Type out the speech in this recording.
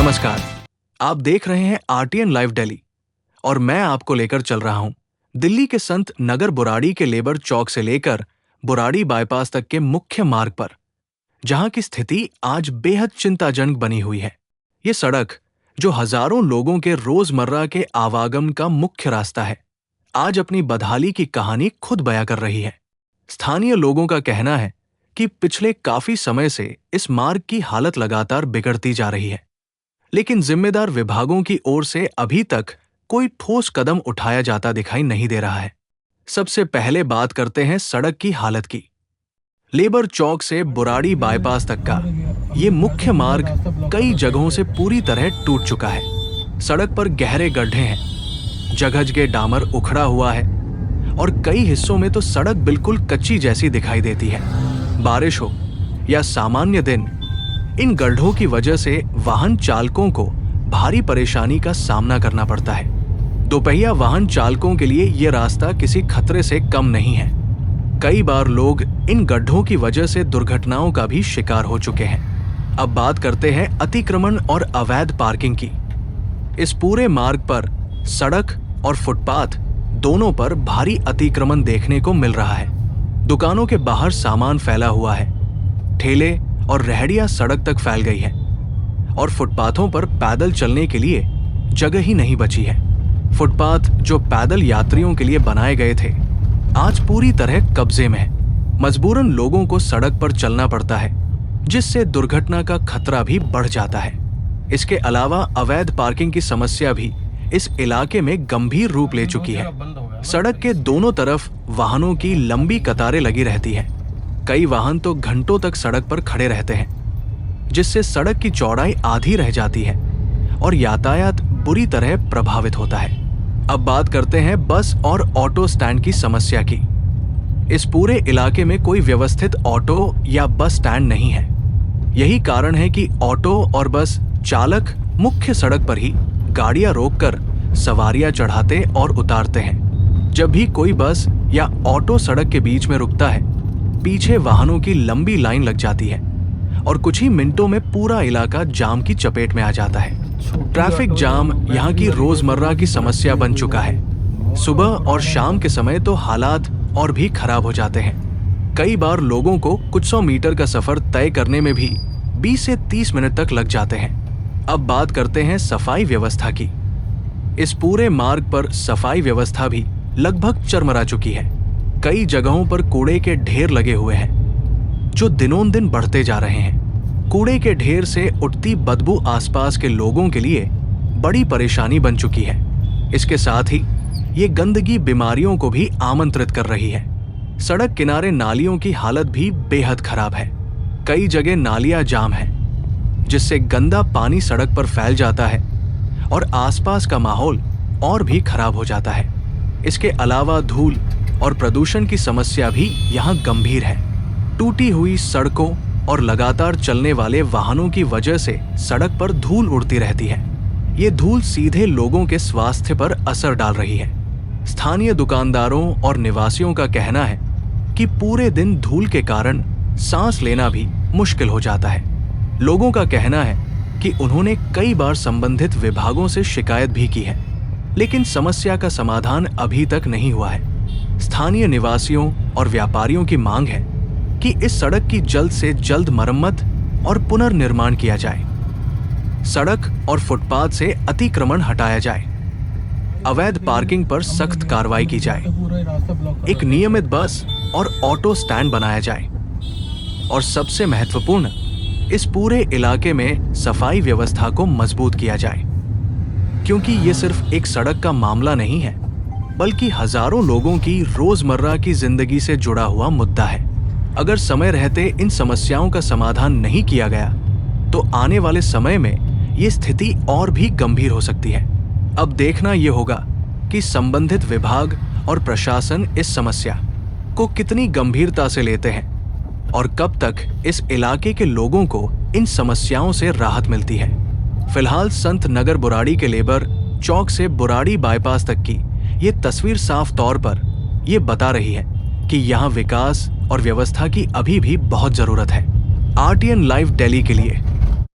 नमस्कार। आप देख रहे हैं आरटीएन लाइव दिल्ली और मैं आपको लेकर चल रहा हूं दिल्ली के संत नगर बुराड़ी के लेबर चौक से लेकर बुराड़ी बाईपास तक के मुख्य मार्ग पर, जहां की स्थिति आज बेहद चिंताजनक बनी हुई है। ये सड़क, जो हजारों लोगों के रोजमर्रा के आवागमन का मुख्य रास्ता है, आज अपनी बदहाली की कहानी खुद बयां कर रही है। स्थानीय लोगों का कहना है कि पिछले काफी समय से इस मार्ग की हालत लगातार बिगड़ती जा रही है, लेकिन जिम्मेदार विभागों की ओर से अभी तक कोई ठोस कदम उठाया जाता दिखाई नहीं दे रहा है। सबसे पहले बात करते हैं सड़क की हालत की। लेबर चौक से बुराड़ी बाईपास तक का ये मुख्य मार्ग कई जगहों से पूरी तरह टूट चुका है। सड़क पर गहरे गड्ढे हैं, जगह जगह डामर उखड़ा हुआ है और कई हिस्सों में तो सड़क बिल्कुल कच्ची जैसी दिखाई देती है। बारिश हो या सामान्य दिन, इन गड्ढों की वजह से वाहन चालकों को भारी परेशानी का सामना करना पड़ता है। दोपहिया वाहन चालकों के लिए यह रास्ता किसी खतरे से कम नहीं है। कई बार लोग इन गड्ढों की वजह से दुर्घटनाओं का भी शिकार हो चुके हैं। अब बात करते हैं अतिक्रमण और अवैध पार्किंग की। इस पूरे मार्ग पर सड़क और फुटपाथ दोनों पर भारी अतिक्रमण देखने को मिल रहा है। दुकानों के बाहर सामान फैला हुआ है, ठेले और रेहड़ियां सड़क तक फैल गई है और फुटपाथों पर पैदल चलने के लिए जगह ही नहीं बची है। फुटपाथ जो पैदल यात्रियों के लिए बनाए गए थे, आज पूरी तरह कब्जे में है। मजबूरन लोगों को सड़क पर चलना पड़ता है, जिससे दुर्घटना का खतरा भी बढ़ जाता है। इसके अलावा अवैध पार्किंग की समस्या भी इस इलाके में गंभीर रूप ले चुकी है। सड़क के दोनों तरफ वाहनों की लंबी कतारें लगी रहती है। कई वाहन तो घंटों तक सड़क पर खड़े रहते हैं, जिससे सड़क की चौड़ाई आधी रह जाती है और यातायात बुरी तरह प्रभावित होता है। अब बात करते हैं बस और ऑटो स्टैंड की समस्या की। इस पूरे इलाके में कोई व्यवस्थित ऑटो या बस स्टैंड नहीं है। यही कारण है कि ऑटो और बस चालक मुख्य सड़क पर ही गाड़ियां रोककर सवारियां चढ़ाते और उतारते हैं। जब भी कोई बस या ऑटो सड़क के बीच में रुकता है, पीछे वाहनों की लंबी लाइन लग जाती है और कुछ ही मिनटों में पूरा इलाका जाम की चपेट में आ जाता है। ट्रैफिक जाम यहाँ की रोजमर्रा की समस्या बन चुका है। सुबह और शाम के समय तो हालात और भी खराब हो जाते हैं। कई बार लोगों को कुछ सौ मीटर का सफर तय करने में भी 20 से 30 मिनट तक लग जाते हैं। अब बात करते हैं सफाई व्यवस्था की। इस पूरे मार्ग पर सफाई व्यवस्था भी लगभग चरमरा चुकी है। कई जगहों पर कूड़े के ढेर लगे हुए हैं, जो दिनों दिन बढ़ते जा रहे हैं। कूड़े के ढेर से उठती बदबू आसपास के लोगों के लिए बड़ी परेशानी बन चुकी है। इसके साथ ही ये गंदगी बीमारियों को भी आमंत्रित कर रही है। सड़क किनारे नालियों की हालत भी बेहद खराब है। कई जगह नालियां जाम है, जिससे गंदा पानी सड़क पर फैल जाता है और आसपास का माहौल और भी खराब हो जाता है। इसके अलावा धूल और प्रदूषण की समस्या भी यहाँ गंभीर है। टूटी हुई सड़कों और लगातार चलने वाले वाहनों की वजह से सड़क पर धूल उड़ती रहती है। ये धूल सीधे लोगों के स्वास्थ्य पर असर डाल रही है। स्थानीय दुकानदारों और निवासियों का कहना है कि पूरे दिन धूल के कारण सांस लेना भी मुश्किल हो जाता है। लोगों का कहना है कि उन्होंने कई बार संबंधित विभागों से शिकायत भी की है, लेकिन समस्या का समाधान अभी तक नहीं हुआ है। स्थानीय निवासियों और व्यापारियों की मांग है कि इस सड़क की जल्द से जल्द मरम्मत और पुनर्निर्माण किया जाए। सड़क और फुटपाथ से अतिक्रमण हटाया जाए, अवैध पार्किंग पर सख्त कार्रवाई की जाए, एक नियमित बस और ऑटो स्टैंड बनाया जाए और सबसे महत्वपूर्ण, इस पूरे इलाके में सफाई व्यवस्था को मजबूत किया जाए, क्योंकि ये सिर्फ एक सड़क का मामला नहीं है, बल्कि हजारों लोगों की रोजमर्रा की जिंदगी से जुड़ा हुआ मुद्दा है। अगर समय रहते इन समस्याओं का समाधान नहीं किया गया, तो आने वाले समय में ये स्थिति और भी गंभीर हो सकती है। अब देखना ये होगा कि संबंधित विभाग और प्रशासन इस समस्या को कितनी गंभीरता से लेते हैं और कब तक इस इलाके के लोगों को इन समस्याओं से राहत मिलती है। फिलहाल संत नगर बुराड़ी के लेबर चौक से बुराड़ी बाईपास तक की ये तस्वीर साफ तौर पर ये बता रही है कि यहाँ विकास और व्यवस्था की अभी भी बहुत जरूरत है। आरटीएन लाइव दिल्ली के लिए